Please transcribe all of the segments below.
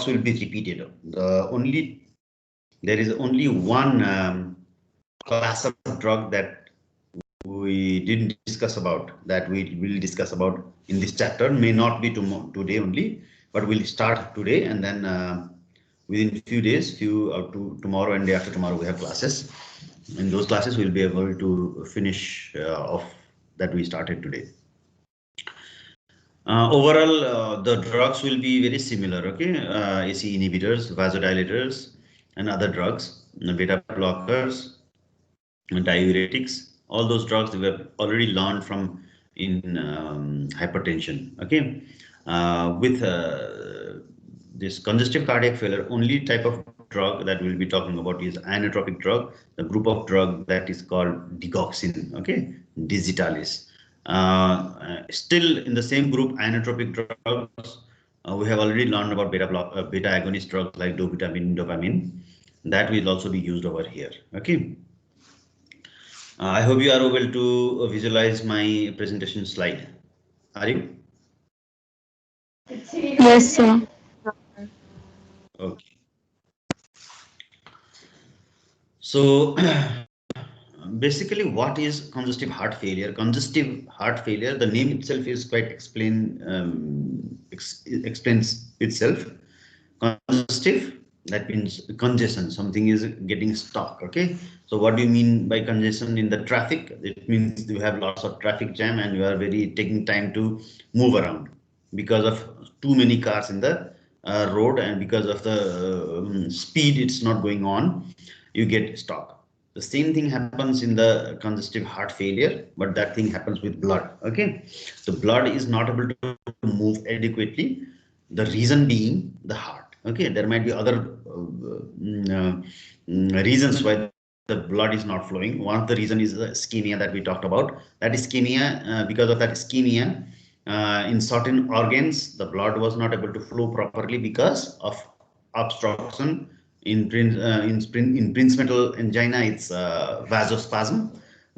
will be repeated. There is only one class of drug that we didn't discuss about, that we will discuss about in this chapter. May not be today only, but we'll start today, and then within few days, tomorrow and day after tomorrow, we have classes. In those classes, we'll be able to finish off that we started today. Overall, the drugs will be very similar. Okay, ACE inhibitors, vasodilators, and other drugs, beta blockers, diuretics. All those drugs we have already learned from in hypertension. Okay, with this congestive cardiac failure, only type of drug that we'll be talking about is inotropic drug, the group of drug that is called digoxin. Okay, digitalis. Still in the same group, inotropic drugs, we have already learned about beta agonist drugs like dopamine. That will also be used over here. Okay. I hope you are able to visualize my presentation slide. Are you? Yes, sir. Okay. So basically, what is congestive heart failure? Congestive heart failure, the name itself is quite explains itself. Congestive, that means congestion, something is getting stuck. Okay, so what do you mean by congestion in the traffic? It means you have lots of traffic jam and you are very taking time to move around because of too many cars in the road, and because of the speed it's not going on, you get stuck. The same thing happens in the congestive heart failure, but that thing happens with blood. Okay, so blood is not able to move adequately, the reason being the heart. Okay, there might be other reasons why the blood is not flowing. One of the reason is the ischemia that we talked about. That ischemia, because of that ischemia, in certain organs the blood was not able to flow properly because of obstruction. In princemetal angina, it's vasospasm,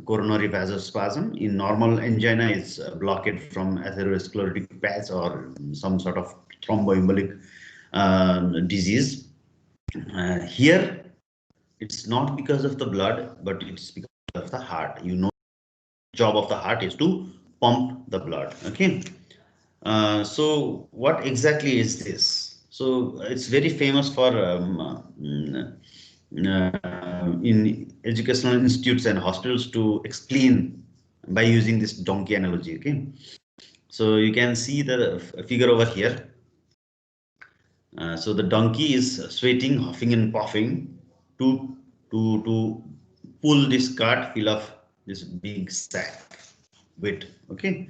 coronary vasospasm. In normal angina, it's blockade from atherosclerotic patch or some sort of thromboembolic disease. Here, it's not because of the blood, but it's because of the heart. You know, job of the heart is to pump the blood. Okay. So what exactly is this? So it's very famous for in educational institutes and hospitals to explain by using this donkey analogy. Okay, so you can see the figure over here. So the donkey is sweating, huffing and puffing to pull this cart full of this big sack weight. Okay,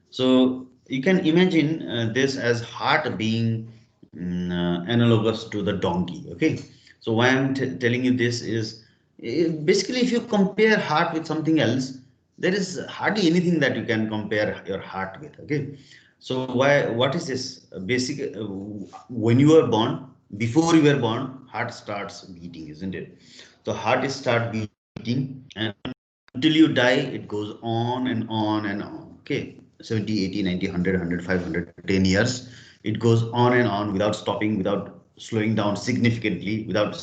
so you can imagine this as heart being analogous to the donkey. Okay, so why I'm telling you this is basically, if you compare heart with something else, there is hardly anything that you can compare your heart with. Okay, so what is this basic? When you are born, before you were born, heart starts beating, isn't it? So heart is start beating, and until you die, it goes on and on and on. Okay, 70, 80, 90, 100, 100, 500, 10 years. It goes on and on without stopping, without slowing down significantly, without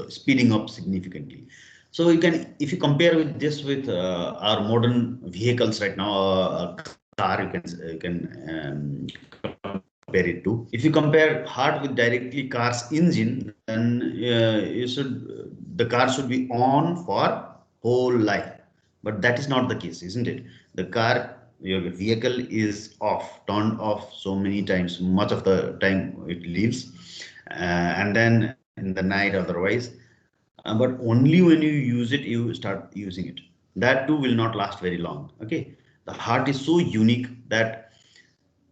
speeding up significantly. So you can, if you compare with this with our modern vehicles right now, car, compare it to. If you compare heart with directly car's engine, then the car should be on for whole life. But that is not the case, isn't it? The car, your vehicle is off, turned off so many times, much of the time it leaves, and then in the night otherwise. But only when you use it, you start using it. That too will not last very long. Okay, the heart is so unique that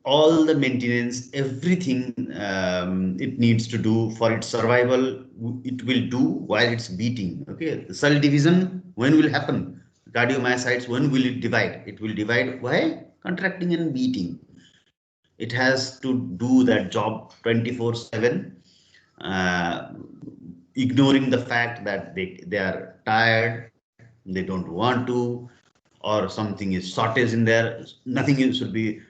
all the maintenance, everything it needs to do for its survival, it will do while it's beating. Okay, the cell division when will happen? Cardiomyocytes, when will it divide? It will divide while contracting and beating. It has to do that job 24/7, uh, ignoring the fact that they are tired, they don't want to, or something is shortage in there. Nothing should be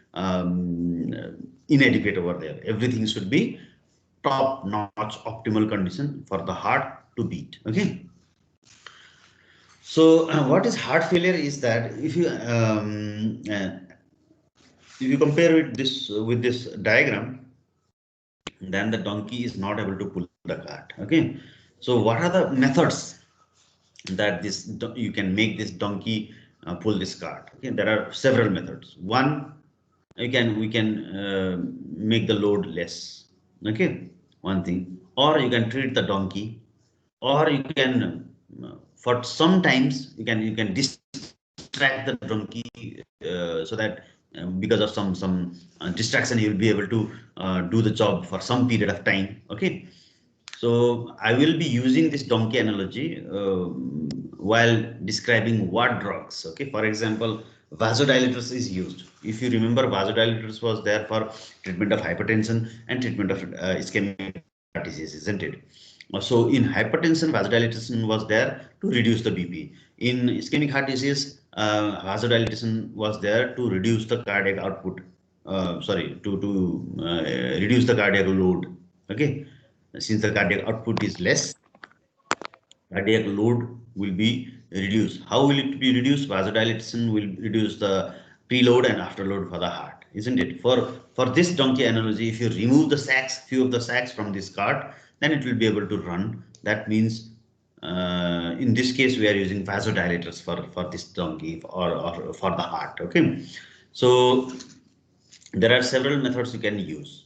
inadequate over there. Everything should be top-notch optimal condition for the heart to beat. Okay. So what is heart failure is that if you compare with this diagram, then the donkey is not able to pull the cart. Okay. So what are the methods that you can make this donkey pull this cart? Okay, there are several methods. One, we can make the load less. Okay, one thing, or you can treat the donkey, or you can for sometimes you can distract the donkey so that because of some distraction you will be able to do the job for some period of time. Okay, so I will be using this donkey analogy while describing what drugs. Okay, for example, vasodilators is used. If you remember, vasodilators was there for treatment of hypertension and treatment of ischemic heart disease, isn't it? So in hypertension, vasodilatation was there to reduce the BP. In ischemic heart disease, vasodilatation was there to reduce the cardiac output. Sorry, to reduce the cardiac load. Okay, since the cardiac output is less, cardiac load will be reduced. How will it be reduced? Vasodilatation will reduce the preload and afterload for the heart, isn't it? For this donkey analogy, if you remove the sacks, few of the sacks from this cart, then it will be able to run. That means in this case we are using vasodilators for this donkey or for the heart. Okay, so there are several methods you can use.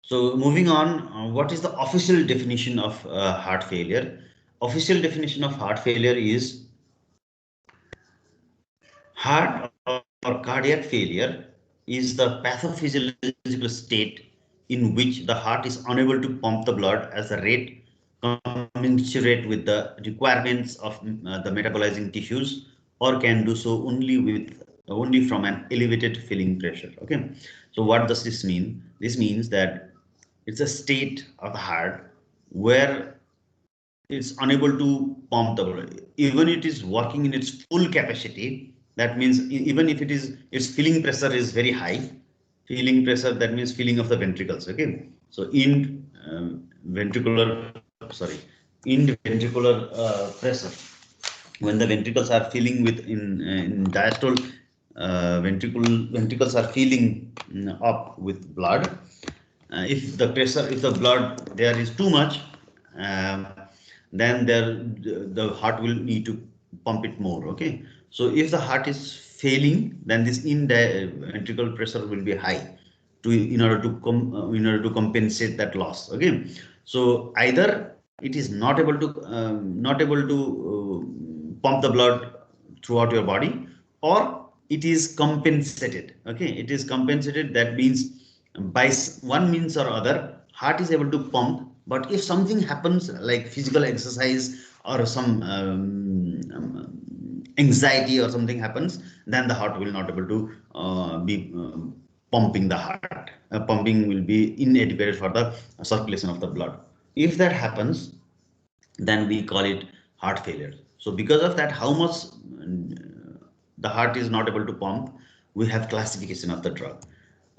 So moving on, what is the official definition of heart failure? Official definition of heart failure is heart or cardiac failure is the pathophysiological state in which the heart is unable to pump the blood as a rate commensurate with the requirements of the metabolizing tissues, or can do so only from an elevated filling pressure. Okay, so what does this mean? This means that it's a state of the heart where it's unable to pump the blood even it is working in its full capacity. That means even if its filling pressure is very high. Filling pressure, that means filling of the ventricles. Okay, so ventricular, sorry, in ventricular pressure, when the ventricles are filling with in diastole, ventricles are filling up with blood. If the pressure, if the blood there is too much, um, then the heart will need to pump it more. Okay, so if the heart is failing, then this ventricular pressure will be high in order to compensate that loss. Okay, so either it is not able to pump the blood throughout your body, or it is compensated. Okay, it is compensated. That means by one means or other, heart is able to pump, but if something happens like physical exercise or some anxiety or something happens, then the heart will not able to be pumping the heart. Pumping will be inadequate for the circulation of the blood. If that happens, then we call it heart failure. So because of that, how much the heart is not able to pump, we have classification of the drug.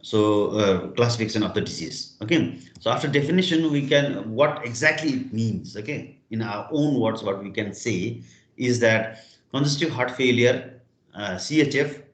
So classification of the disease. Okay, so after definition, we can, what exactly it means. Okay, in our own words, what we can say is that congestive heart failure, CHF,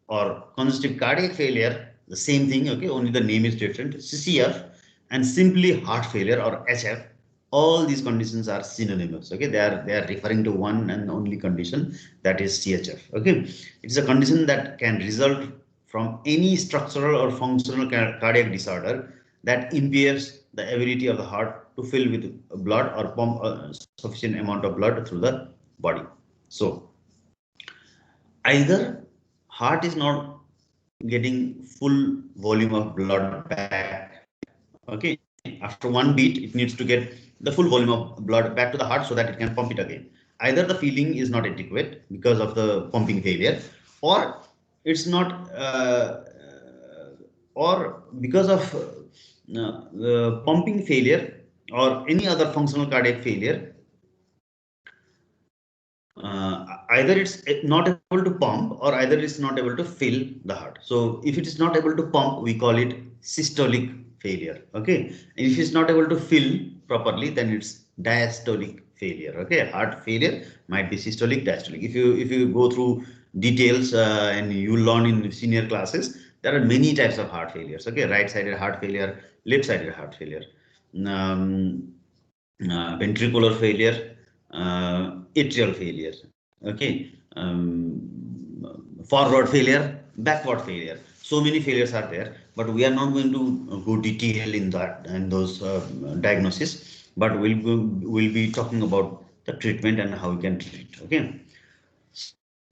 or congestive cardiac failure, the same thing. Okay, only the name is different, CCF, and simply heart failure or HF, all these conditions are synonymous. Okay, they are referring to one and only condition, that is CHF. Okay, it's a condition that can result from any structural or functional cardiac disorder that impairs the ability of the heart to fill with blood or pump a sufficient amount of blood through the body. So either heart is not getting full volume of blood back. Okay, after one beat, it needs to get the full volume of blood back to the heart so that it can pump it again. Either the feeling is not adequate because of the pumping failure, or it's not, or because of pumping failure or any other functional cardiac failure. Either it's not able to pump, or either it's not able to fill the heart. So if it is not able to pump, we call it systolic failure. Okay, if it's not able to fill properly, then it's diastolic failure. Okay, heart failure might be systolic, diastolic. If you go through details and you learn in senior classes, there are many types of heart failures. Okay, right-sided heart failure, left-sided heart failure, um, ventricular failure, atrial failure. Okay, forward failure, backward failure. So many failures are there, but we are not going to go detail in that and those diagnosis. But we'll be talking about the treatment and how we can treat. Okay.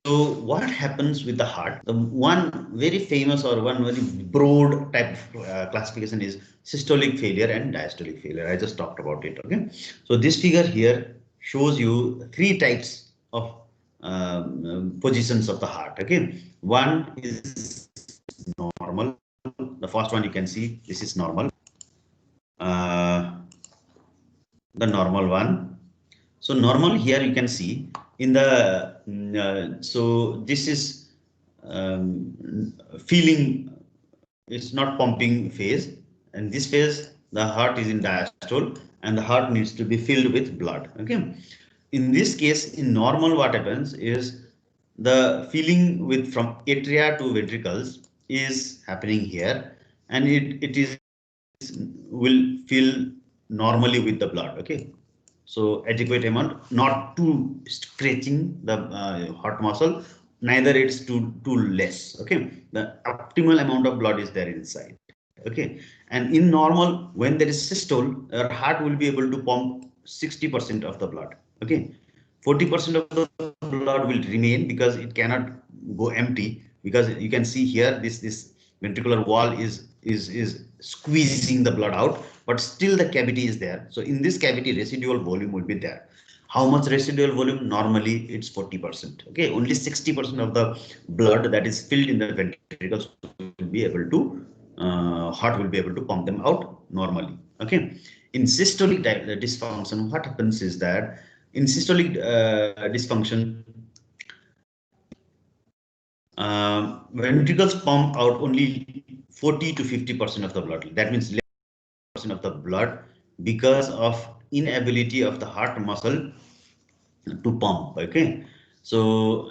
So what happens with the heart? The one very famous or one very broad type of classification is systolic failure and diastolic failure. I just talked about it. Okay. So this figure here shows you three types of positions of the heart. Okay. One is normal. The first one you can see, this is normal. Uh, the normal one. So normal here you can see in the so this is feeling, it's not pumping phase, and this phase the heart is in diastole and the heart needs to be filled with blood. Okay, in this case in normal what happens is the filling with from atria to ventricles is happening here, and it is will fill normally with the blood. Okay, so adequate amount, not too stretching the heart muscle, neither it's too less. Okay, the optimal amount of blood is there inside. Okay, and in normal when there is systole, our heart will be able to pump 60% of the blood. Okay, 40% of the blood will remain because it cannot go empty, because you can see here this ventricular wall is squeezing the blood out, but still the cavity is there. So in this cavity residual volume will be there. How much residual volume? Normally it's 40%. Okay, only 60% of the blood that is filled in the ventricles will be able to heart will be able to pump them out normally. Okay, in systolic dysfunction, what happens is that in systolic dysfunction, ventricles pump out only 40 to 50% of the blood. That means less percent of the blood, because of inability of the heart muscle to pump. Okay, so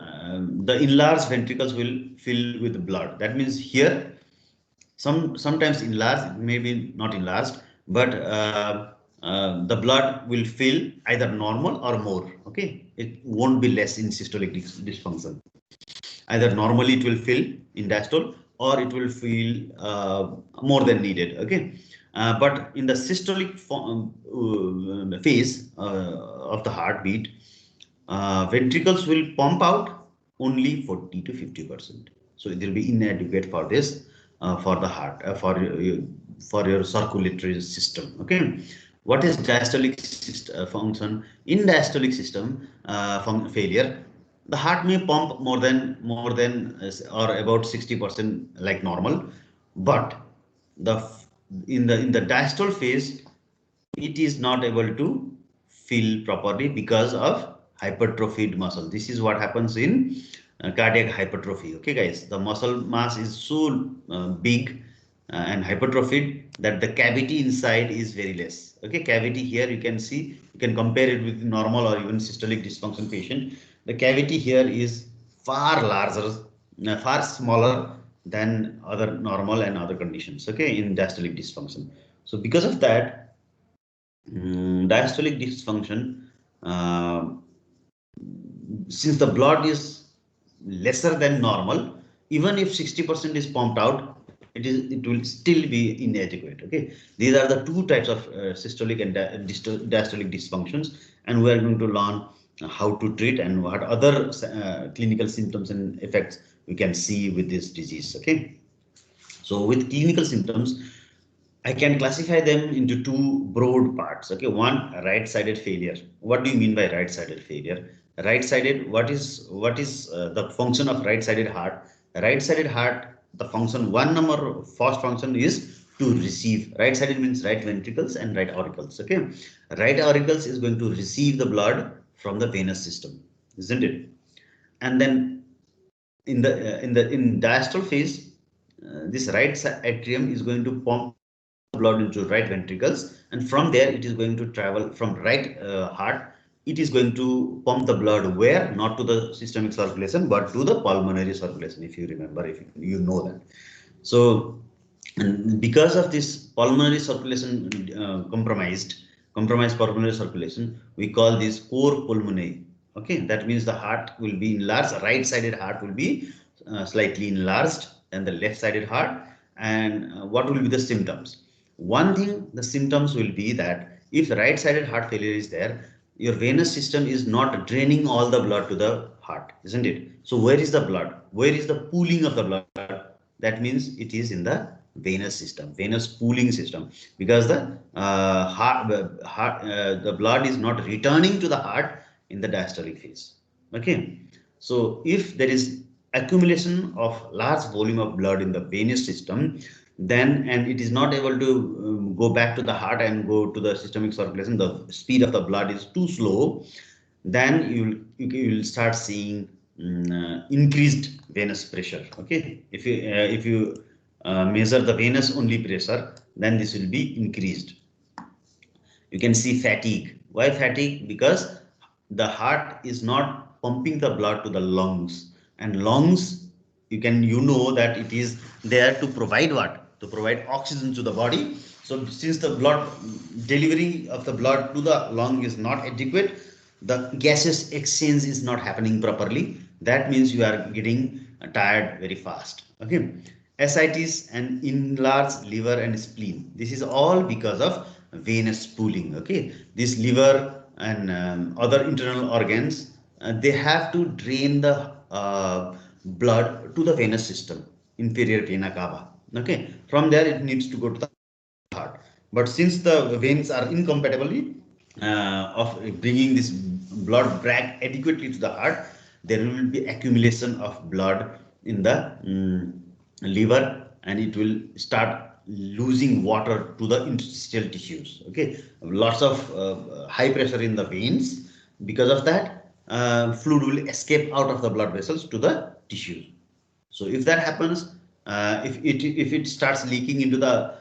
the enlarged ventricles will fill with blood. That means here sometimes enlarged, maybe not enlarged, but the blood will fill either normal or more. Okay, it won't be less in systolic dysfunction. Either normally it will fill in diastole or it will fill more than needed. Okay, but in the systolic phase of the heartbeat, ventricles will pump out only 40 to 50%. So it will be inadequate for this for the heart for your circulatory system. Okay, what is diastolic function? In diastolic system failure, the heart may pump more than or about 60% like normal, but the in the diastole phase it is not able to fill properly because of hypertrophied muscle. This is what happens in cardiac hypertrophy. Okay, guys, the muscle mass is so big and hypertrophied that the cavity inside is very less. Okay, cavity here you can see, you can compare it with normal or even systolic dysfunction patient. The cavity here is far larger, far smaller than other normal and other conditions. Okay, in diastolic dysfunction. So because of that, diastolic dysfunction, uh, since the blood is lesser than normal, even if 60% is pumped out, it will still be inadequate. Okay, these are the two types of systolic and diastolic dysfunctions, and we are going to learn how to treat and what other clinical symptoms and effects we can see with this disease. Okay, so with clinical symptoms, I can classify them into two broad parts. Okay, one, right-sided failure. What do you mean by right-sided failure? Right-sided, what is the function of right-sided heart? Right-sided heart, the function one number first function is to receive. Right-sided means right ventricles and right auricles. Okay, right auricles is going to receive the blood from the venous system, isn't it? And then in diastole phase, this right atrium is going to pump blood into right ventricles, and from there it is going to travel from right heart. It is going to pump the blood where? Not to the systemic circulation, but to the pulmonary circulation. If you remember, if you know that. So, and because of this pulmonary circulation compromised pulmonary circulation, we call this cor pulmonale. Okay, that means the heart will be enlarged. Right-sided heart will be slightly enlarged, and the left-sided heart. And what will be the symptoms? One thing, the symptoms will be that if right-sided heart failure is there, your venous system is not draining all the blood to the heart, isn't it? So where is the blood? Where is the pooling of the blood? That means it is in the venous system, venous pooling system, because the the blood is not returning to the heart in the diastolic phase. Okay, so if there is accumulation of large volume of blood in the venous system, then and it is not able to go back to the heart and go to the systemic circulation, the speed of the blood is too slow, then you will start seeing increased venous pressure. Okay, if you measure the venous only pressure, then this will be increased. You can see fatigue. Why fatigue? Because the heart is not pumping the blood to the lungs, and lungs, you know that it is there to provide what? To provide oxygen to the body. So since the blood delivery of the blood to the lung is not adequate, the gaseous exchange is not happening properly. That means you are getting tired very fast. Okay, ascites and enlarged liver and spleen. This is all because of venous pooling. Okay, this liver and other internal organs, they have to drain the blood to the venous system, inferior vena cava. Okay, from there it needs to go to the heart. But since the veins are incompatible of bringing this blood back adequately to the heart, there will be accumulation of blood in the liver, and it will start losing water to the interstitial tissues. Okay, lots of high pressure in the veins. Because of that, fluid will escape out of the blood vessels to the tissues. So if that happens, if it starts leaking into the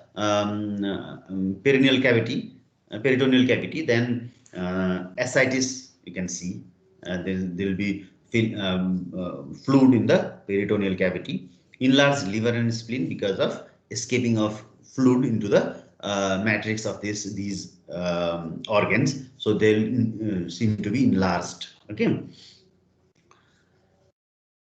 peritoneal cavity, then ascites you can see. There will be fluid in the peritoneal cavity, enlarged liver and spleen because of escaping of fluid into the matrix of these organs. So they'll seem to be enlarged. Okay.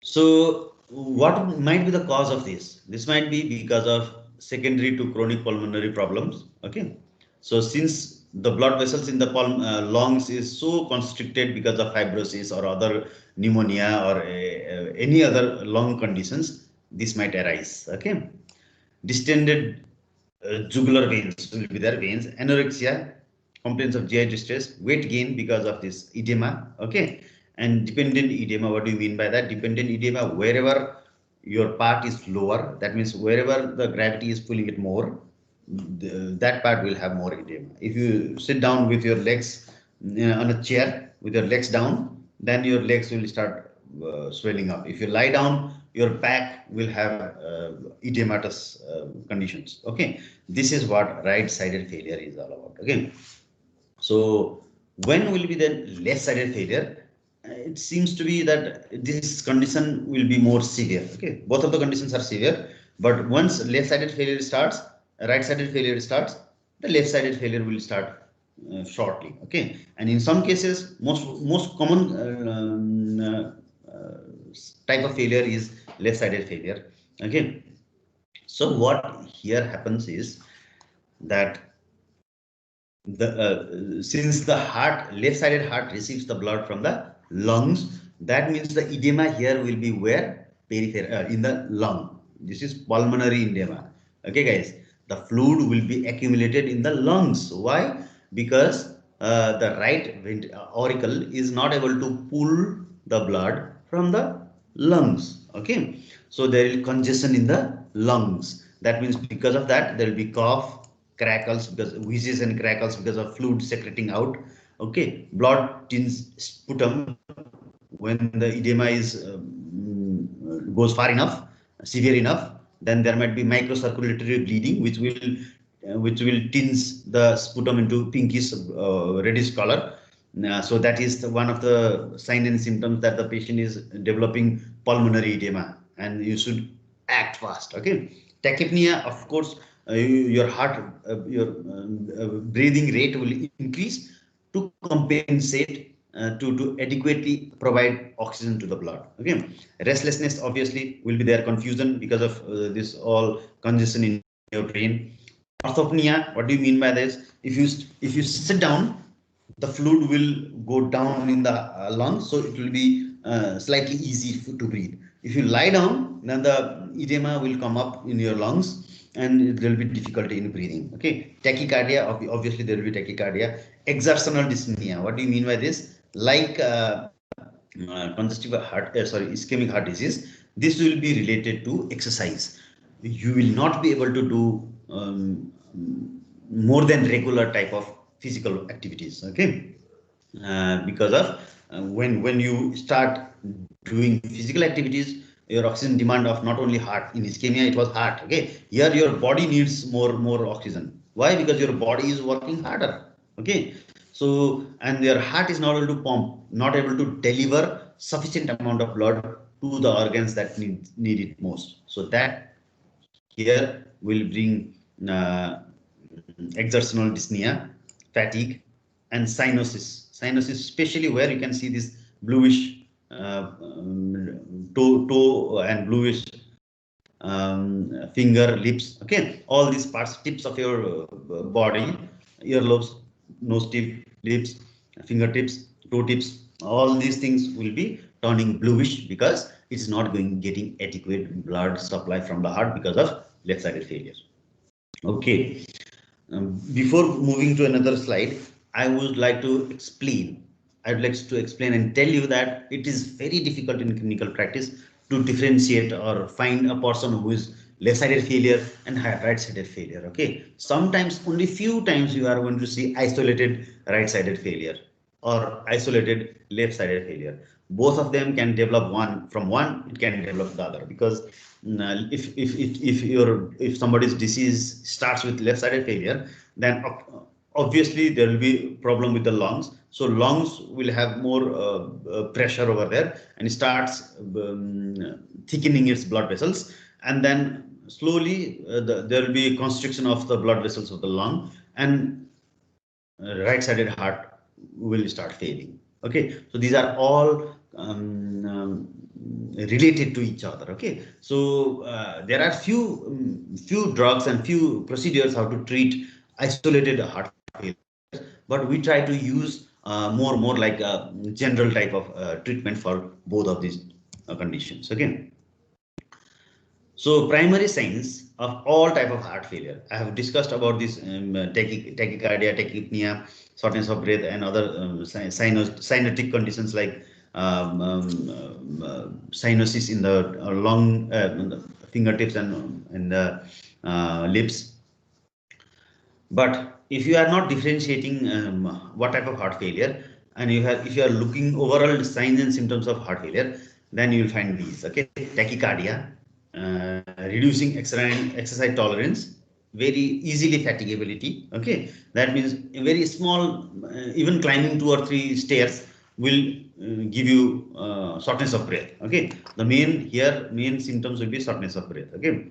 So what might be the cause of this? This might be because of secondary to chronic pulmonary problems. Okay. So since the blood vessels in the lungs is so constricted because of fibrosis or other pneumonia or any other lung conditions, this might arise. Okay. Distended jugular veins will be there, veins, anorexia, complaints of GI distress, weight gain because of this edema. Okay, and dependent edema. What do you mean by that? Dependent edema, wherever your part is lower, that means wherever the gravity is pulling it more, that part will have more edema. If you sit down with your legs on a chair with your legs down, then your legs will start swelling up. If you lie down, your back will have edematous conditions. Okay, this is what right-sided failure is all about. Okay, so when will be the left-sided failure? It seems to be that this condition will be more severe. Okay, both of the conditions are severe, but once left-sided failure starts, right-sided failure starts, the left-sided failure will start shortly. Okay, and in some cases, most common type of failure is left-sided failure. Okay, so what here happens is that since the heart, left-sided heart receives the blood from the lungs, that means the edema here will be where? Peripheral, in the lung. This is pulmonary edema. Okay, guys, the fluid will be accumulated in the lungs. Why? Because the right auricle is not able to pull the blood from the lungs. Okay, so there is congestion in the lungs. That means because of that, there will be cough, crackles, because wheezes and crackles because of fluid secreting out. Okay, blood tints sputum when the edema is goes far enough, severe enough. Then there might be microcirculatory bleeding, which will which will tinge the sputum into pinkish reddish color. So that is one of the signs and symptoms that the patient is developing pulmonary edema, and you should act fast. Okay, tachypnea, of course, your heart, breathing rate will increase to compensate to adequately provide oxygen to the blood. Okay, restlessness obviously will be there, confusion because of this all congestion in your brain. Orthopnea, what do you mean by this? If you sit down, the fluid will go down in the lungs, so it will be slightly easy to breathe. If you lie down, then the edema will come up in your lungs and there will be difficulty in breathing. Okay, tachycardia, obviously there will be tachycardia. Exertional dyspnea, what do you mean by this? Like congestive heart, ischemic heart disease, this will be related to exercise. You will not be able to do more than regular type of physical activities. Okay, because of when you start doing physical activities, your oxygen demand of not only heart, in ischemia it was heart. Okay, here your body needs more oxygen. Why? Because your body is working harder. Okay, so and your heart is not able to pump, not able to deliver sufficient amount of blood to the organs that need it most. So that here will bring exertional dyspnea, fatigue, and cyanosis. Cyanosis, especially where you can see this bluish toe and bluish finger, lips. Okay, all these parts, tips of your body, earlobes, nose tip, lips, fingertips, toe tips, all these things will be turning bluish because it's not getting adequate blood supply from the heart because of left-sided failure. Okay, before moving to another slide, I would like to explain. I'd like to explain and tell you that it is very difficult in clinical practice to differentiate or find a person who is left-sided failure and right-sided failure. Okay, sometimes only few times you are going to see isolated right-sided failure or isolated left-sided failure. Both of them can develop one from one, it can develop the other, because if somebody's disease starts with left-sided failure, then obviously there will be problem with the lungs. So lungs will have more pressure over there and it starts thickening its blood vessels, and then slowly there will be constriction of the blood vessels of the lung, and right-sided heart will start failing. Okay, so these are all related to each other. Okay, so there are few drugs and few procedures how to treat isolated heart failure, but we try to use more like a general type of treatment for both of these conditions. Okay, so primary signs of all type of heart failure. I have discussed about this tachycardia, tachypnea, shortness of breath, and other cyanotic conditions like cyanosis in the lung, in the fingertips, and in the lips. But if you are not differentiating what type of heart failure, and if you are looking overall signs and symptoms of heart failure, then you will find these. Okay, tachycardia, reducing exercise tolerance, very easily fatigability. Okay, that means a very small, even climbing 2 or 3 stairs will give you shortness of breath. Okay, the main symptoms will be shortness of breath. Okay,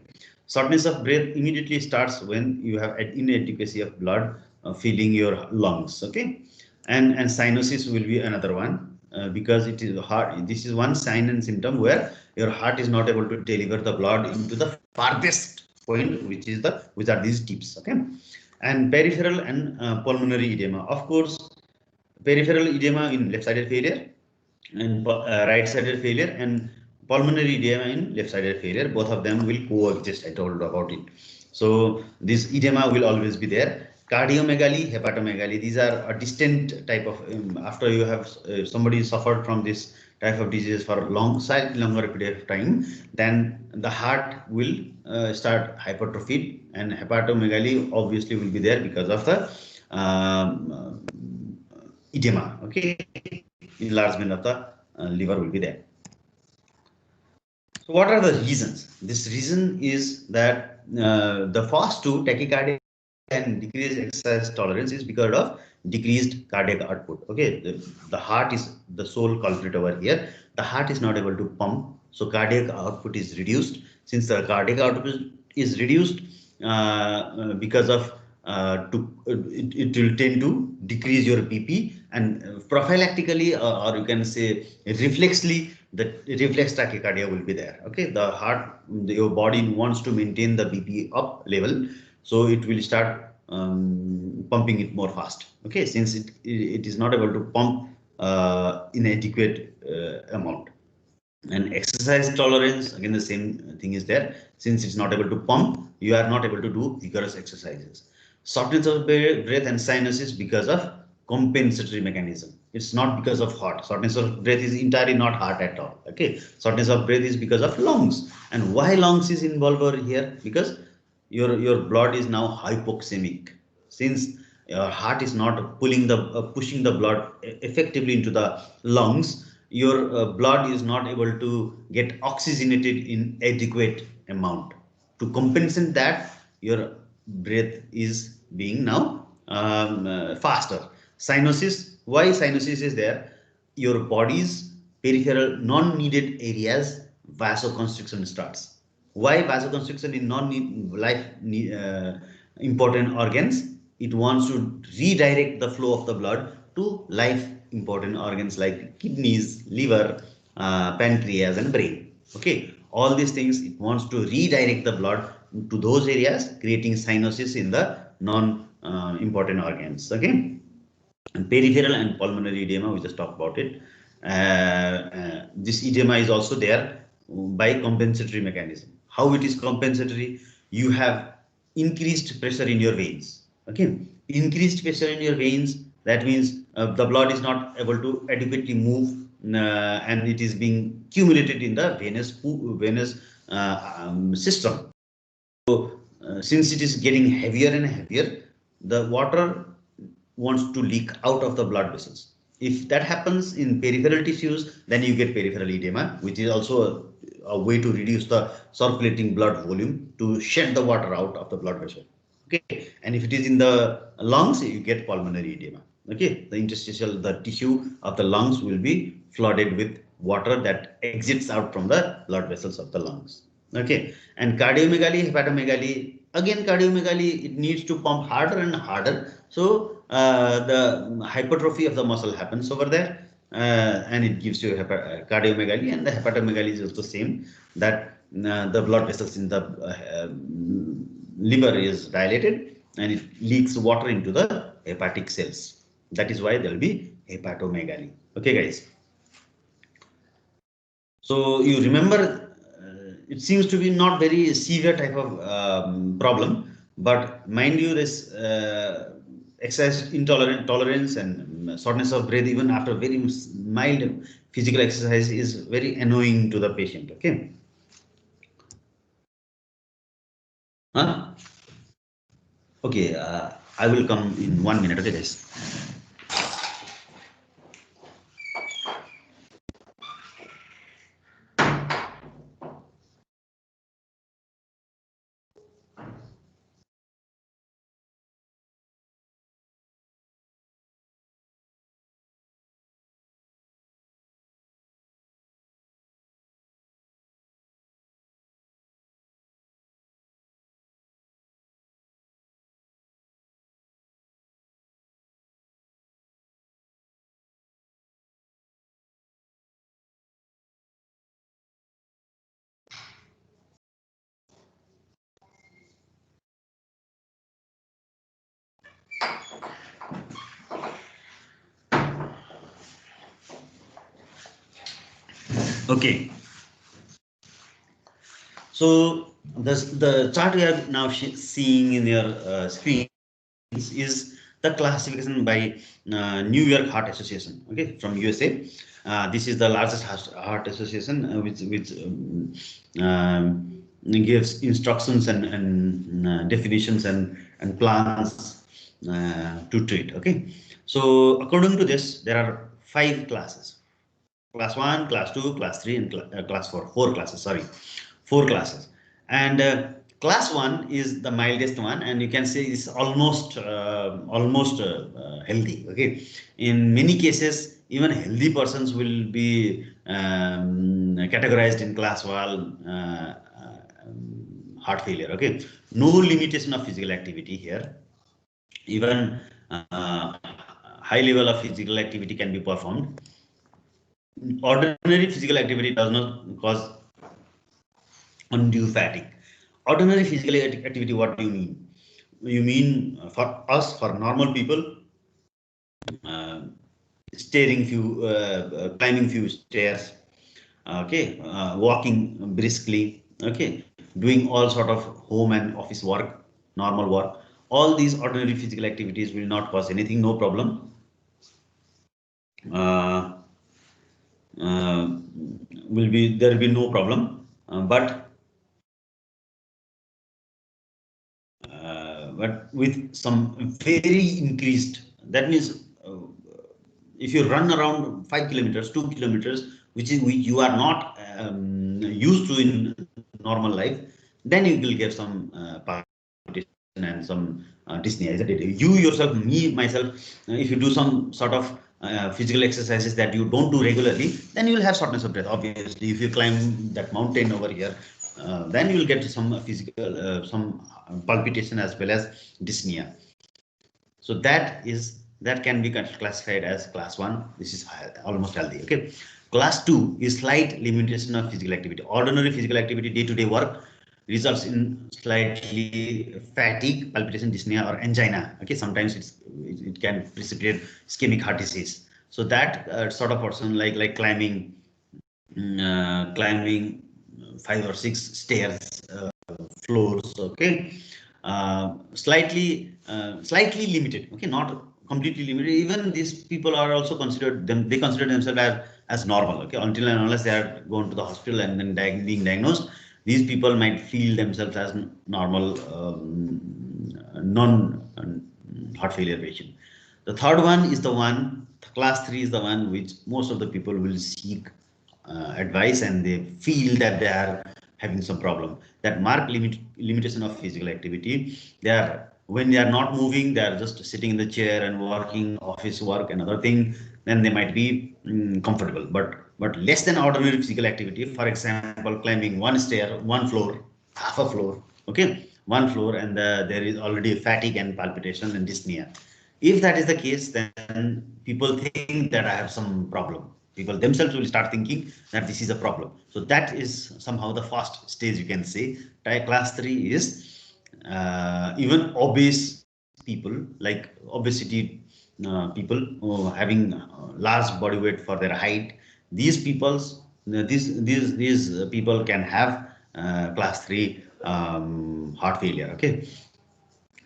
shortness of breath immediately starts when you have inadequacy of blood filling your lungs. Okay, and cyanosis will be another one because it is hard. This is one sign and symptom where your heart is not able to deliver the blood into the farthest point, which are these tips. Okay, and peripheral and pulmonary edema. Of course, peripheral edema in left-sided failure and right-sided failure, and pulmonary edema in left-sided failure. Both of them will coexist. I told about it. So this edema will always be there. Cardiomegaly, hepatomegaly, these are a distant type of, after you have somebody suffered from this type of disease for slightly longer period of time, then the heart will start hypertrophy, and hepatomegaly obviously will be there because of the edema. Okay, enlargement of the liver will be there. So what are the reasons? This reason is that the first two, tachycardia and decreased exercise tolerance is because of decreased cardiac output. Okay, the heart is the sole culprit over here. The heart is not able to pump, so cardiac output is reduced. Since the cardiac output is reduced because of it will tend to decrease your BP, and prophylactically or you can say reflexly, the reflex tachycardia will be there. Okay, the heart, your body wants to maintain the BP up level, so it will start pumping it more fast. Okay, since it is not able to pump in adequate amount. And exercise tolerance, again the same thing is there. Since it's not able to pump, you are not able to do vigorous exercises. Shortness of breath and cyanosis because of compensatory mechanism. It's not because of heart. Shortness of breath is entirely not heart at all. Okay, shortness of breath is because of lungs. And why lungs is involved over here? Because your blood is now hypoxemic. Since your heart is not pulling the pushing the blood effectively into the lungs, your blood is not able to get oxygenated in adequate amount. To compensate that, your breath is being now faster. Cyanosis, why cyanosis is there? Your body's peripheral non-needed areas vasoconstriction starts. Why vasoconstriction in non-life important organs? It wants to redirect the flow of the blood to life important organs like kidneys, liver, pancreas, and brain. Okay, all these things it wants to redirect the blood to those areas, creating cyanosis in the non important organs. Okay, and peripheral and pulmonary edema, we just talked about it. This edema is also there by compensatory mechanism. How it is compensatory? You have increased pressure in your veins. Okay, increased pressure in your veins. That means the blood is not able to adequately move, and it is being accumulated in the venous system. So, since it is getting heavier and heavier, the water wants to leak out of the blood vessels. If that happens in peripheral tissues, then you get peripheral edema, which is also a way to reduce the circulating blood volume to shed the water out of the blood vessel. Okay, and if it is in the lungs, you get pulmonary edema. Okay, the interstitial, the tissue of the lungs will be flooded with water that exits out from the blood vessels of the lungs. Okay, and cardiomegaly, hepatomegaly, again cardiomegaly, it needs to pump harder and harder. So the hypertrophy of the muscle happens over there, and it gives you cardiomegaly, and the hepatomegaly is also same, that the blood vessels in the liver is dilated and it leaks water into the hepatic cells. That is why there will be hepatomegaly. Okay, guys. So you remember, it seems to be not very severe type of problem, but mind you, this exercise tolerance and shortness of breath, even after very mild physical exercise, is very annoying to the patient. Okay. Huh? Okay. I will come in 1 minute. Okay, guys. Okay. So the chart we are now seeing in your screen is the classification by New York Heart Association. Okay, from USA. This is the largest heart association, which gives instructions and definitions and plans to treat. Okay, so according to this, there are 5 classes: class 1, class 2, class 3, and class 4. 4 classes, sorry, 4 classes. And Class 1 is the mildest one, and you can say it's almost healthy. Okay, in many cases, even healthy persons will be categorized in class 1 heart failure. Okay, no limitation of physical activity here. Even high level of physical activity can be performed. Ordinary physical activity does not cause undue fatigue. Ordinary physical activity, what do you mean? You mean for us, for normal people, uh, climbing few stairs, okay, walking briskly, okay, doing all sort of home and office work, normal work. All these ordinary physical activities will not cause anything, no problem. Uh, there will be no problem, but with some very increased, that means if you run around 5 kilometers, 2 kilometers, which you are not used to in normal life, then you will get some palpitation and some dyspnea, isn't it? You yourself, me myself, if you do some sort of physical exercises that you don't do regularly, then you will have shortness of breath. Obviously, if you climb that mountain over here, then you will get some physical, some palpitation as well as dyspnea. So that can be classified as class 1. This is almost healthy. Okay. Class 2 is slight limitation of physical activity. Ordinary physical activity, day-to-day work, results in slightly fatigue, palpitation, dyspnea, or angina. Okay. Sometimes it can precipitate ischemic heart disease. So that sort of person, like climbing 5 or 6 stairs, floors, okay, slightly limited, okay, not completely limited. Even these people are also they consider themselves as normal, okay, until and unless they are going to the hospital and then being diagnosed, these people might feel themselves as normal, non heart failure patient. The third one is the one, class 3 is the one which most of the people will seek advice, and they feel that they are having some problem. That limitation of physical activity. They are, when they are not moving, they are just sitting in the chair and working office work and other thing. Then they might be comfortable, but less than ordinary physical activity. For example, climbing one stair, one floor, half a floor. Okay, one floor, and there is already fatigue and palpitation and dyspnea. If that is the case, then people think that I have some problem. People themselves will start thinking that this is a problem. So that is somehow the first stage, you can say. Class 3 is even obese people, like obesity people having large body weight for their height. These people can have class 3 heart failure. Okay,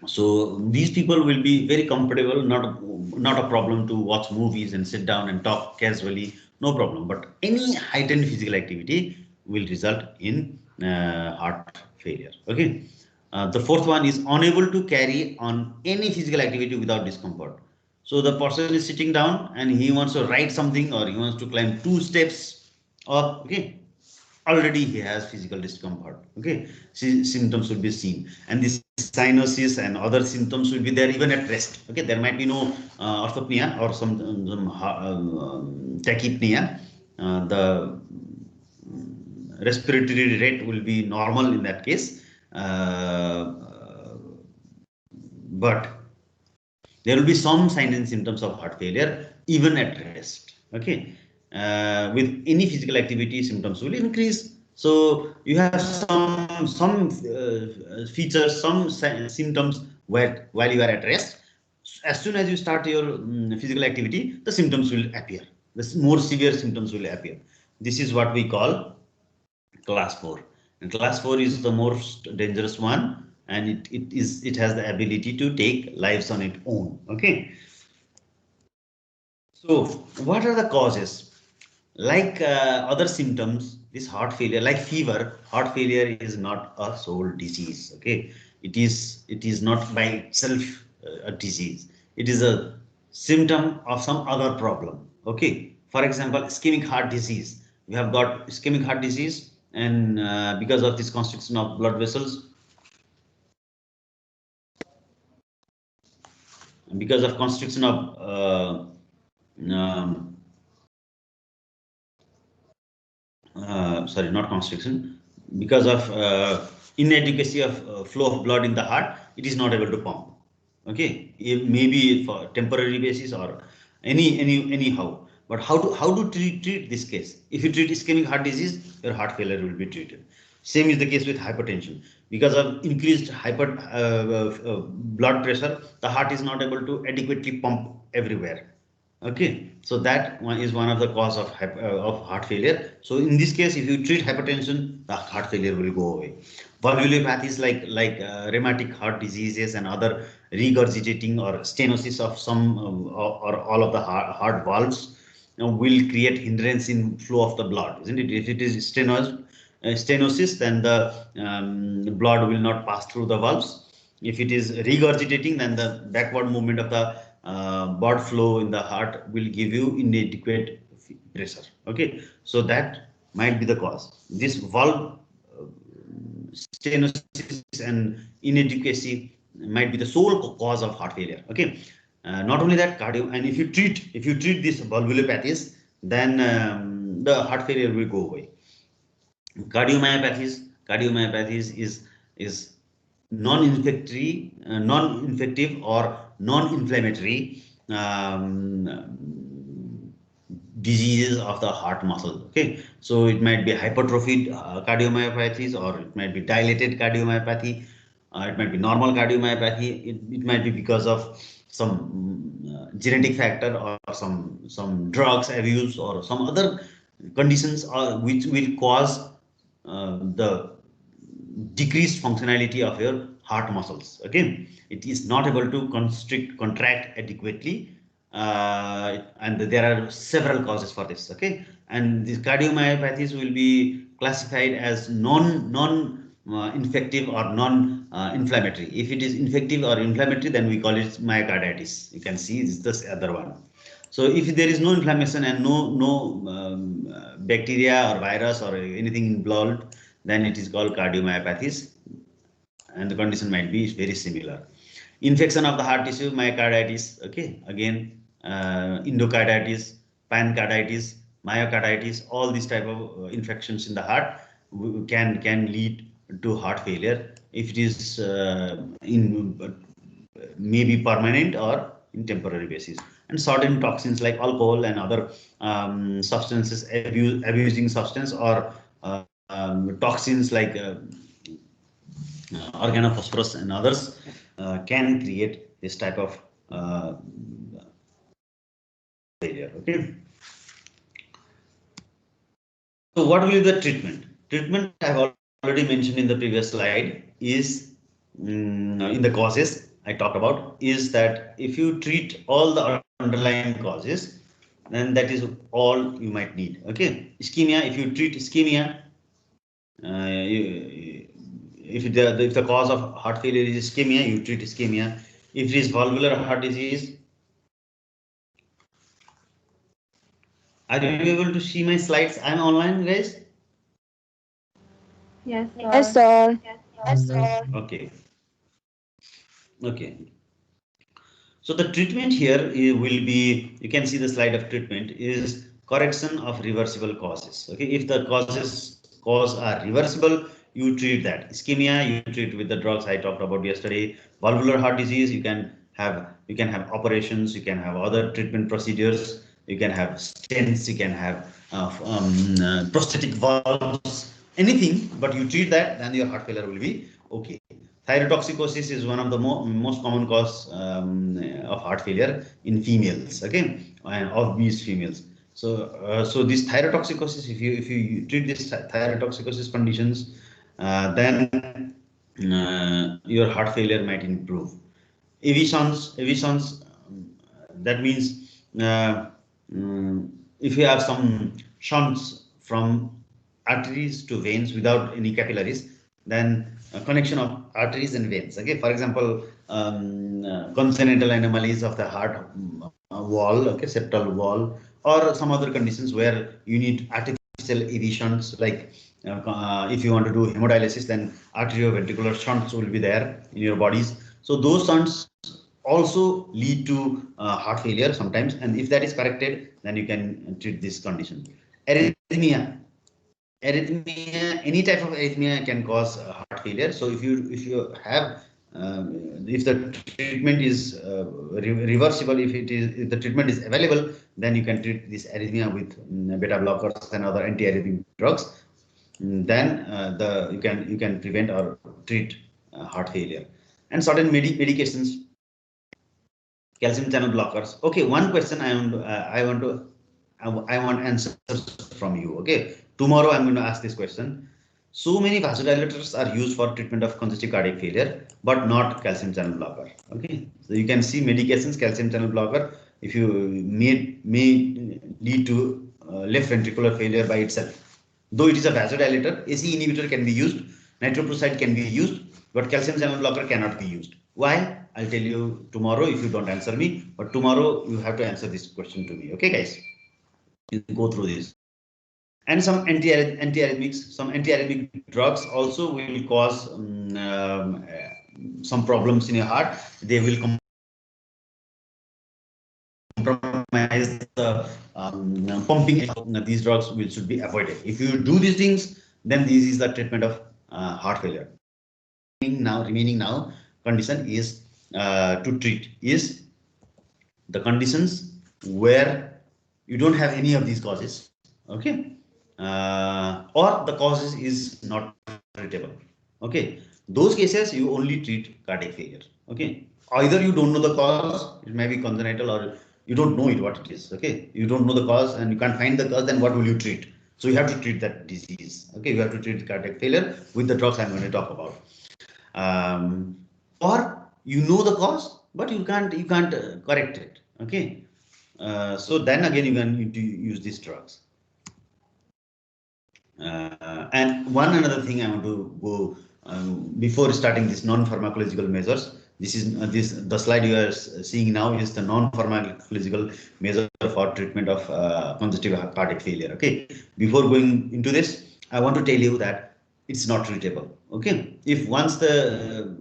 so these people will be very comfortable, not a problem to watch movies and sit down and talk casually, no problem. But any heightened physical activity will result in heart failure. Okay. The fourth one is unable to carry on any physical activity without discomfort. So the person is sitting down and he wants to write something, or he wants to climb 2 steps up. Okay, already he has physical discomfort. Okay, symptoms will be seen, and this cyanosis and other symptoms will be there even at rest. Okay, there might be no orthopnea or some tachypnea. The respiratory rate will be normal in that case, but there will be some signs and symptoms of heart failure even at rest. Okay, with any physical activity, symptoms will increase. So you have some features, some symptoms where while you are at rest. As soon as you start your physical activity, the symptoms will appear. The more severe symptoms will appear. This is what we call class 4, and class 4 is the most dangerous one, and it has the ability to take lives on its own. Okay, so what are the causes? Like other symptoms, this heart failure, like fever, heart failure is not a sole disease. Okay, it is not by itself a disease. It is a symptom of some other problem. Okay, for example, ischemic heart disease. We have got ischemic heart disease, and because of this constriction of blood vessels, because of constriction of sorry, not constriction, because of inadequacy of flow of blood in the heart, it is not able to pump. Okay, maybe for temporary basis or anyhow. But how to treat this case? If you treat ischemic heart disease, your heart failure will be treated. Same is the case with hypertension. Because of increased blood pressure, the heart is not able to adequately pump everywhere. Okay, so that one is one of the cause of heart failure. So in this case, if you treat hypertension, the heart failure will go away. Valvulopathies like rheumatic heart diseases and other regurgitating or stenosis of some or all of the heart valves will create hindrance in flow of the blood, isn't it? If it is stenosis, then the blood will not pass through the valves. If it is regurgitating, then the backward movement of the blood flow in the heart will give you inadequate pressure. Okay, so that might be the cause. This valve stenosis and inadequacy might be the sole cause of heart failure. Okay, not only that, cardio, and if you treat these valvulopathies, then the heart failure will go away. Cardiomyopathies is non-infective or non-inflammatory diseases of the heart muscle. Okay, so it might be hypertrophied cardiomyopathies, or it might be dilated cardiomyopathy, it might be normal cardiomyopathy. It might be because of some genetic factor or some drugs abuse or some other conditions which will cause the decreased functionality of your heart muscles. Again, it is not able to contract adequately, and there are several causes for this. Okay, and these cardiomyopathies will be classified as non infective or non inflammatory. If it is infective or inflammatory, then we call it myocarditis. You can see this is the other one. So if there is no inflammation and no bacteria or virus or anything in blood, then it is called cardiomyopathies, and the condition might be very similar. Infection of the heart tissue, myocarditis. Okay, again, endocarditis, pancarditis, myocarditis. All these type of infections in the heart can lead to heart failure if it is in maybe permanent or in temporary basis. And certain toxins like alcohol and other substances, abusing substance, or toxins like organophosphorus and others can create this type of failure. Okay. So what will be the treatment? Treatment I have already mentioned in the previous slide is in the causes I talked about, is that if you treat all the underlying causes, then that is all you might need. Okay, ischemia. If you treat ischemia, if the cause of heart failure is ischemia, you treat ischemia. If it is valvular heart disease, are you able to see my slides? I'm online, guys. Yes, Yes, sir. sir. Yes, sir. Okay. Okay. So the treatment here will be, you can see the slide of treatment is correction of reversible causes. Okay, if the cause are reversible, you treat that. Ischemia, you treat with the drugs I talked about yesterday. Valvular heart disease, you can have operations, you can have other treatment procedures, you can have stents, you can have prosthetic valves, anything, but you treat that, then your heart failure will be okay. Thyrotoxicosis is one of the most common cause of heart failure in females. Okay, and of these females. So this thyrotoxicosis, if you treat this thyrotoxicosis conditions, then your heart failure might improve. Evisons, that means if you have some shunts from arteries to veins without any capillaries, then a connection of arteries and veins. Okay, for example, congenital anomalies of the heart wall, okay, septal wall, or some other conditions where you need artificial additions, like if you want to do hemodialysis, then arterioventricular shunts will be there in your bodies. So those shunts also lead to heart failure sometimes, and if that is corrected, then you can treat this condition. Arrhythmia. Any type of arrhythmia can cause heart failure. So if you have if the treatment is reversible, if the treatment is available, then you can treat this arrhythmia with beta blockers and other anti-arrhythmic drugs. Then you can prevent or treat heart failure. And certain medications, calcium channel blockers. Okay, one question I want answers from you. Okay, tomorrow I'm going to ask this question. So many vasodilators are used for treatment of congestive cardiac failure, but not calcium channel blocker. Okay, so you can see medications, calcium channel blocker, if you may lead to left ventricular failure by itself. Though it is a vasodilator, AC inhibitor can be used, nitroprusside can be used, but calcium channel blocker cannot be used. Why? I'll tell you tomorrow if you don't answer me, but tomorrow you have to answer this question to me. Okay, guys? You go through this. And some antiarrhythmics, some antiarrhythmic drugs also will cause some problems in your heart. They will compromise the pumping. These drugs should be avoided. If you do these things, then this is the treatment of heart failure. Remaining now condition is to treat is the conditions where you don't have any of these causes. Okay, or the causes is not treatable. Okay, those cases you only treat cardiac failure. Okay, either you don't know the cause, it may be congenital, or you don't know it what it is. Okay, you don't know the cause and you can't find the cause, then what will you treat? So you have to treat that disease. Okay, you have to treat cardiac failure with the drugs I'm going to talk about. Or you know the cause, but you can't correct it. Okay, so then again you can need to use these drugs. And one another thing I want to go before starting this non-pharmacological measures. This is the slide you are seeing now is the non-pharmacological measure for treatment of congestive cardiac failure. Okay, before going into this, I want to tell you that it's not treatable. Okay, if once the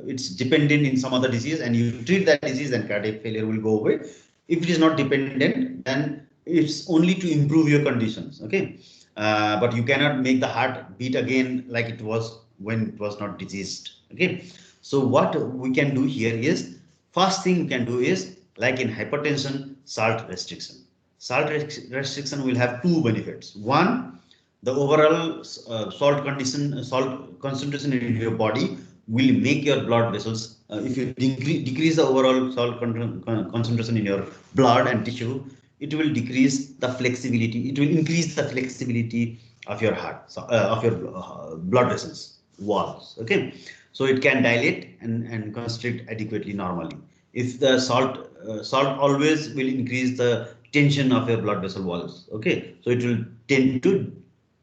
it's dependent in some other disease and you treat that disease, then cardiac failure will go away. If it is not dependent, then it's only to improve your conditions. Okay, but you cannot make the heart beat again like it was when it was not diseased. Okay, so what we can do here is, first thing we can do is, like in hypertension, salt restriction. Restriction will have two benefits. One, the overall salt concentration in your body will make your blood vessels, if you decrease the overall salt concentration in your blood and tissue, it will decrease the flexibility, it will increase the flexibility of your heart, of your blood vessels walls. Okay, so it can dilate and constrict adequately normally. If the salt always will increase the tension of your blood vessel walls. Okay, so it will tend to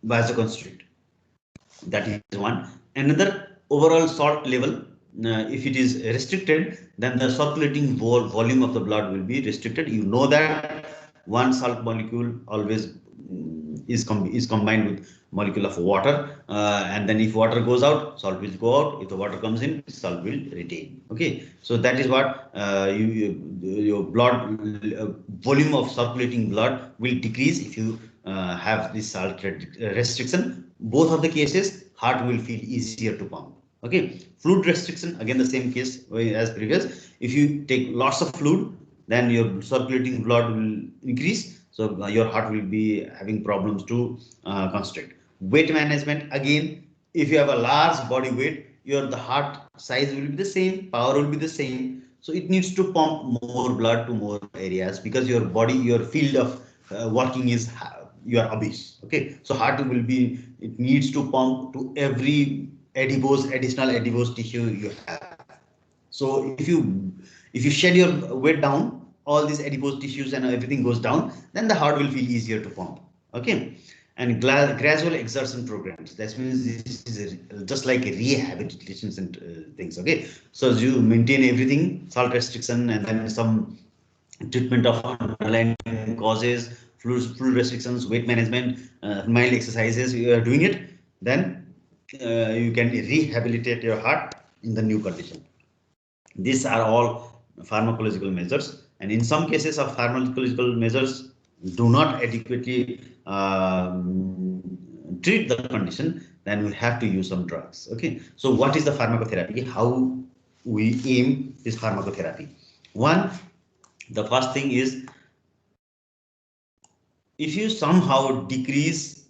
vasoconstrict. That is one. Another, overall salt level, if it is restricted, then the circulating volume of the blood will be restricted. You know that one salt molecule always is combined with molecule of water, and then if water goes out, salt will go out. If the water comes in, salt will retain. Okay, so that is what your blood volume of circulating blood will decrease if you have this salt restriction. Both of the cases, heart will feel easier to pump. Okay, fluid restriction, again the same case as previous. If you take lots of fluid, then your circulating blood will increase, so your heart will be having problems to constrict. Weight management, again, if you have a large body weight, the heart size will be the same, power will be the same, so it needs to pump more blood to more areas because your body, your field of working is your abyss. Okay, so heart will be, it needs to pump to every additional adipose tissue you have. So if you shed your weight down, all these adipose tissues and everything goes down, then the heart will feel easier to pump. Okay, and gradual exertion programs. That means this is just like rehabilitations and things. Okay, so as you maintain everything, salt restriction, and then some treatment of underlying causes, fluid restrictions, weight management, mild exercises, you are doing it, then you can rehabilitate your heart in the new condition. These are all pharmacological measures, and in some cases of pharmacological measures do not adequately treat the condition, then we have to use some drugs. Okay, so what is the pharmacotherapy? How we aim this pharmacotherapy? One, the first thing is, if you somehow decrease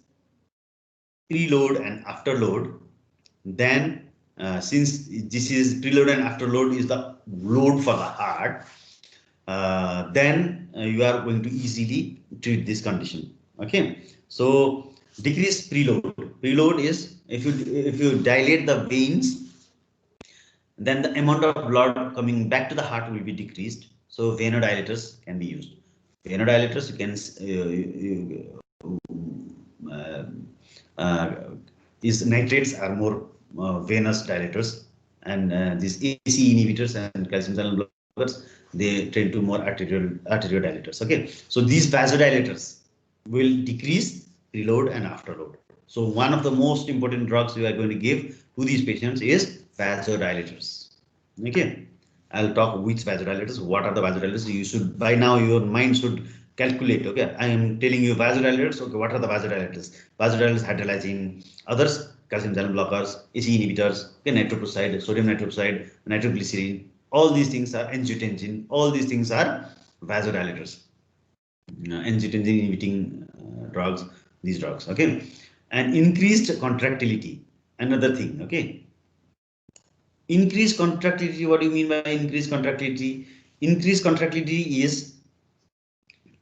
preload and afterload, then since this is preload and afterload is the load for the heart, then you are going to easily treat this condition. Okay, so decrease preload. Preload is if you dilate the veins, then the amount of blood coming back to the heart will be decreased. So venodilators can be used. Venodilators you can uh, uh, is nitrates are more venous dilators, and these AC inhibitors and calcium channel blockers, they tend to more arterial dilators. Okay, so these vasodilators will decrease preload and afterload. So one of the most important drugs we are going to give to these patients is vasodilators. Okay, I'll talk which vasodilators, what are the vasodilators. You should, by now your mind should calculate. Okay, I am telling you vasodilators. Okay, what are the vasodilators? Vasodilators, hydrolyzing, others, calcium channel blockers, AC inhibitors, okay, nitroprusside, sodium nitroprusside, nitroglycerin. All these things are angiotensin. All these things are vasodilators. Angiotensin inhibiting drugs, these drugs. Okay, and increased contractility. Another thing. Okay, increased contractility. What do you mean by increased contractility? Increased contractility is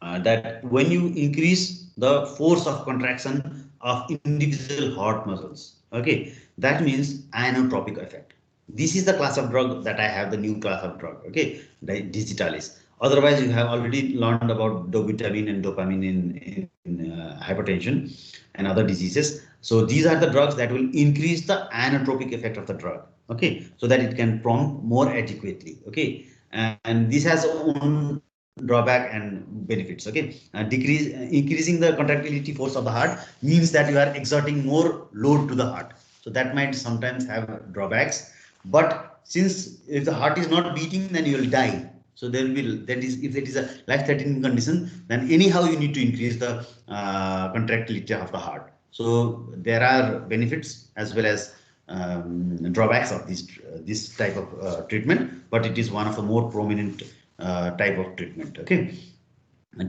that when you increase the force of contraction of individual heart muscles. Okay, that means inotropic effect. This is the class of drug that I have, the new class of drug. Okay, the digitalis. Otherwise, you have already learned about dobutamine and dopamine in hypertension and other diseases. So these are the drugs that will increase the inotropic effect of the drug. Okay, so that it can prompt more adequately. Okay, and this has own drawback and benefits. Okay, increasing the contractility force of the heart means that you are exerting more load to the heart, so that might sometimes have drawbacks. But since if the heart is not beating, then you will die. So there will be, that is, if it is a life-threatening condition, then anyhow you need to increase the contractility of the heart. So there are benefits as well as drawbacks of this type of treatment, but it is one of the more prominent type of treatment. Okay,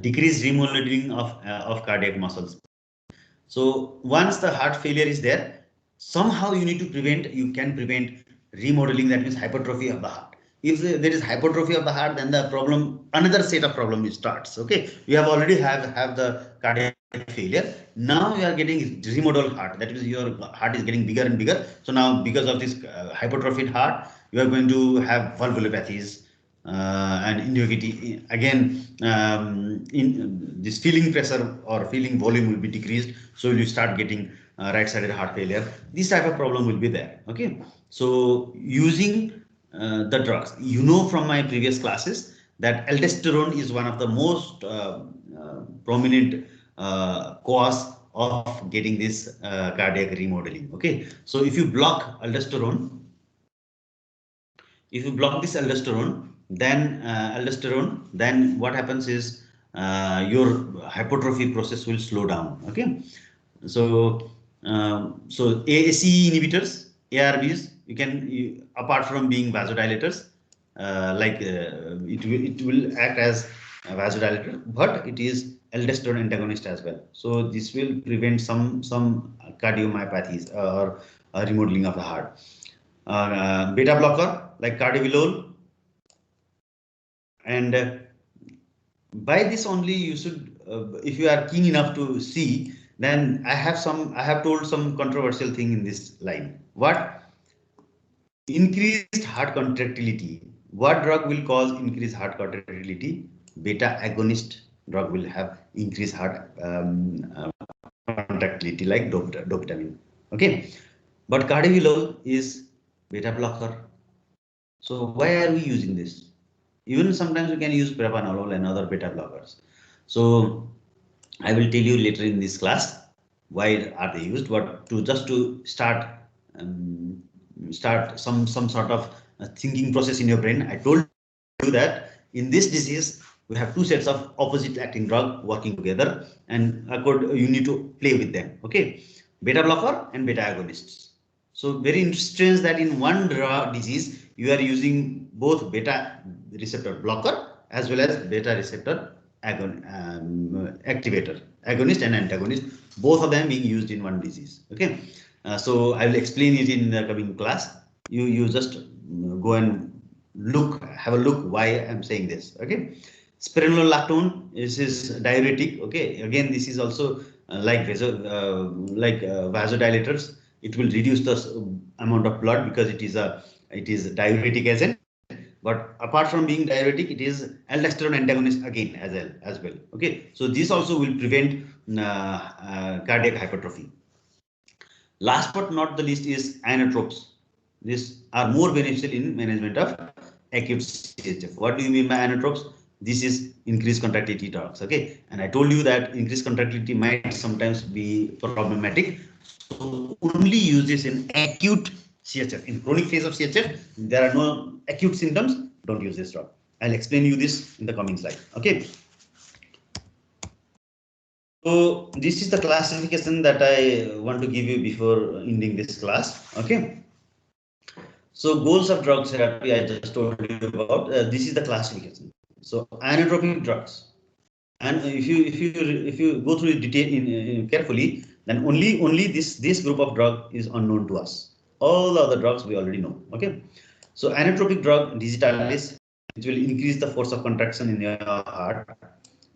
decreased remodeling of cardiac muscles. So once the heart failure is there, somehow you need to prevent. You can prevent remodeling. That means hypertrophy of the heart. If there is hypertrophy of the heart, then the problem, another set of problem starts. Okay, you have already have the cardiac failure. Now you are getting remodeled heart. That means your heart is getting bigger and bigger. So now because of this hypertrophied heart, you are going to have valvulopathies, and individuality again. In this feeling pressure or feeling volume will be decreased, so you start getting right-sided heart failure. This type of problem will be there. Okay, so using the drugs, from my previous classes that aldosterone is one of the most prominent cause of getting this cardiac remodeling. Okay, so if you block aldosterone, this aldosterone, then what happens is your hypertrophy process will slow down. Okay, so ACE inhibitors, ARBs, apart from being vasodilators, it will act as a vasodilator, but it is aldosterone antagonist as well. So this will prevent some cardiomyopathies or remodeling of the heart. Beta blocker like cardiolol, and by this only you should, if you are keen enough to see, then I have told some controversial thing in this line. What? Increased heart contractility. What drug will cause increased heart contractility? Beta agonist drug will have increased heart contractility, like dobutamine. Okay, but cardiolol is beta blocker. So why are we using this? Even sometimes we can use propranolol and other beta blockers. So I will tell you later in this class why are they used. But to start some sort of thinking process in your brain, I told that in this disease we have two sets of opposite acting drug working together, and you need to play with them. Okay, beta blocker and beta agonists. So very strange that in one disease you are using both beta receptor blocker as well as beta receptor activator, agonist and antagonist, both of them being used in one disease. Okay, so I will explain it in the coming class. You just go and have a look why I'm saying this. Okay, spironolactone is diuretic. Okay, again this is also vasodilators. It will reduce the amount of blood because it is diuretic agent. But apart from being diuretic, it is aldosterone antagonist again as well. Okay, so this also will prevent cardiac hypertrophy. Last but not the least is inotropes. These are more beneficial in management of acute CHF. What do you mean by inotropes? This is increased contractility drugs. Okay, and I told you that increased contractility might sometimes be problematic. So only use this in acute CHF. In chronic phase of CHF, there are no acute symptoms. Don't use this drug. I'll explain you this in the coming slide. Okay. So this is the classification that I want to give you before ending this class. Okay. So goals of drug therapy I just told you about. This is the classification. So inotropic drugs, and if you go through the detail carefully, then only this group of drug is unknown to us. All the other drugs we already know. Okay. So inotropic drug digitalis, which will increase the force of contraction in your heart,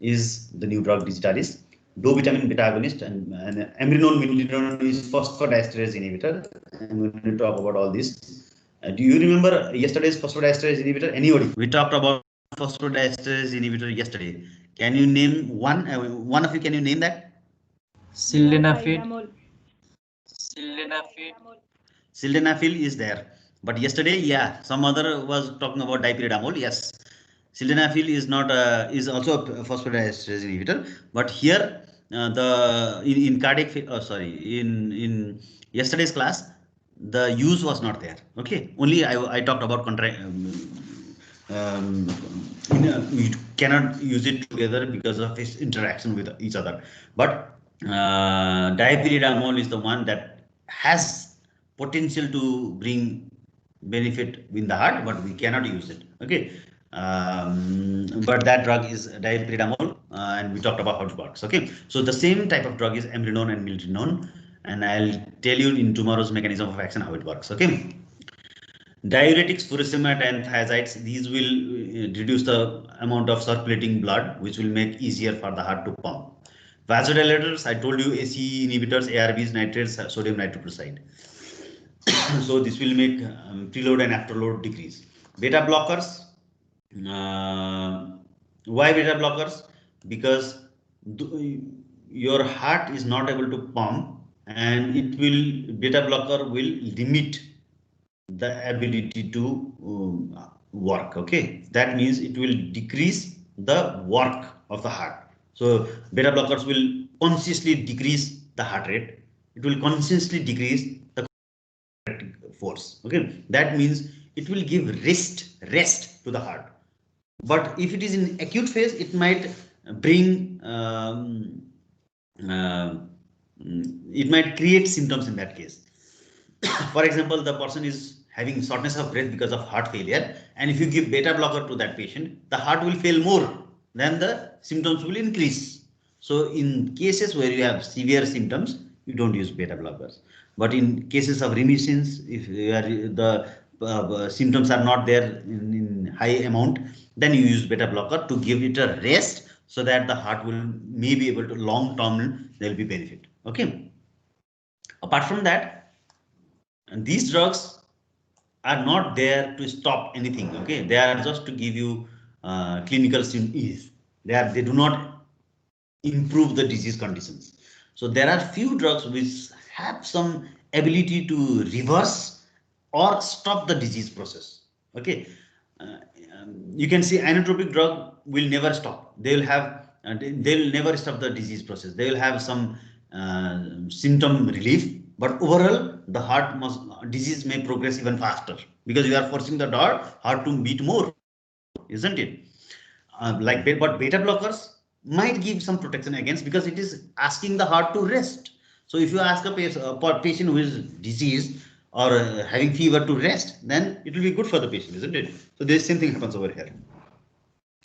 is the new drug digitalis. Dovitamin beta agonist and amrinone milrinone is phosphodiesterase inhibitor. I'm going to talk about all this. Do you remember yesterday's phosphodiesterase inhibitor? Anybody? We talked about phosphodiesterase inhibitor yesterday. Can you name one? One of you, can you name that? Sildenafil. Sildenafil is there. But yesterday, yeah, some other was talking about dipyridamole. Yes, sildenafil is not is also a phosphodiesterase inhibitor. But here, in cardiac, in yesterday's class, the use was not there. Okay, only I talked about we cannot use it together because of its interaction with each other. But dipyridamole is the one that has potential to bring benefit in the heart, but we cannot use it. Okay. But that drug is dipyridamole, and we talked about how it works. Okay, so the same type of drug is amrinone and milrinone, and I'll tell you in tomorrow's mechanism of action how it works. Okay. Diuretics, furosemide and thiazides, these will reduce the amount of circulating blood, which will make easier for the heart to pump. Vasodilators, I told you, ACE inhibitors, ARBs, nitrates, sodium nitroprusside. So this will make preload and afterload decrease. Beta blockers. Why beta blockers? Because your heart is not able to pump, and beta blocker will limit the ability to work. Okay, that means it will decrease the work of the heart. So beta blockers will consciously decrease the heart rate. It will consciously decrease the force. Okay, that means it will give rest to the heart. But if it is in acute phase, it might bring it might create symptoms in that case. For example, the person is having shortness of breath because of heart failure, and if you give beta blocker to that patient, the heart will fail more, then the symptoms will increase. So in cases where you have severe symptoms, you don't use beta blockers. But in cases of remissions, if the symptoms are not there in high amount, then you use beta blocker to give it a rest, so that the heart will may be able to long term there will be benefit. Okay. Apart from that, these drugs are not there to stop anything. Okay, they are just to give you clinical ease. They do not improve the disease conditions. So there are few drugs which have some ability to reverse or stop the disease process. Okay, you can see inotropic drug will never stop. They will never stop the disease process. They will have some symptom relief, but overall the disease may progress even faster, because you are forcing the heart to beat more. isn't it? But beta blockers might give some protection against, because it is asking the heart to rest. So if you ask a patient who is diseased or having fever to rest, then it will be good for the patient, isn't it? So the same thing happens over here.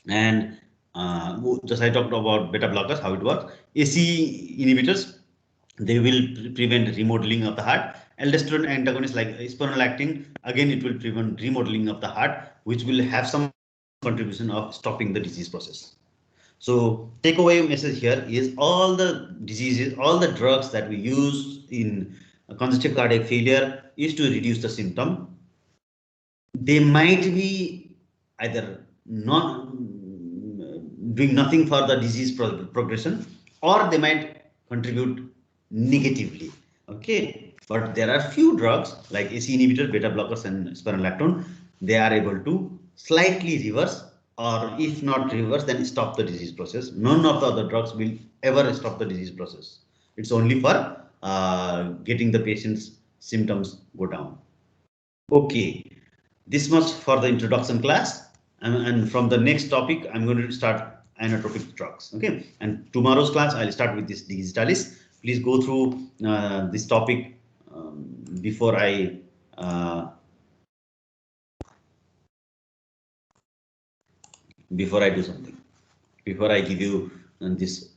And just I talked about beta blockers, how it works. AC inhibitors, they will prevent remodeling of the heart. Aldosterone antagonists like spironolactone, again it will prevent remodeling of the heart, which will have some contribution of stopping the disease process. So takeaway message here is all the diseases, all the drugs that we use in congestive cardiac failure is to reduce the symptom. They might be either not doing nothing for the disease progression, or they might contribute negatively. Okay, but there are few drugs like AC inhibitors, beta blockers, and spironolactone. They are able to slightly reverse, or if not reverse, then stop the disease process. None of the other drugs will ever stop the disease process. It's only for getting the patient's symptoms go down. Okay, this much for the introduction class, and from the next topic I'm going to start inotropic drugs. Okay, and tomorrow's class I'll start with this digitalis. Please go through this topic before I do something, before I give you this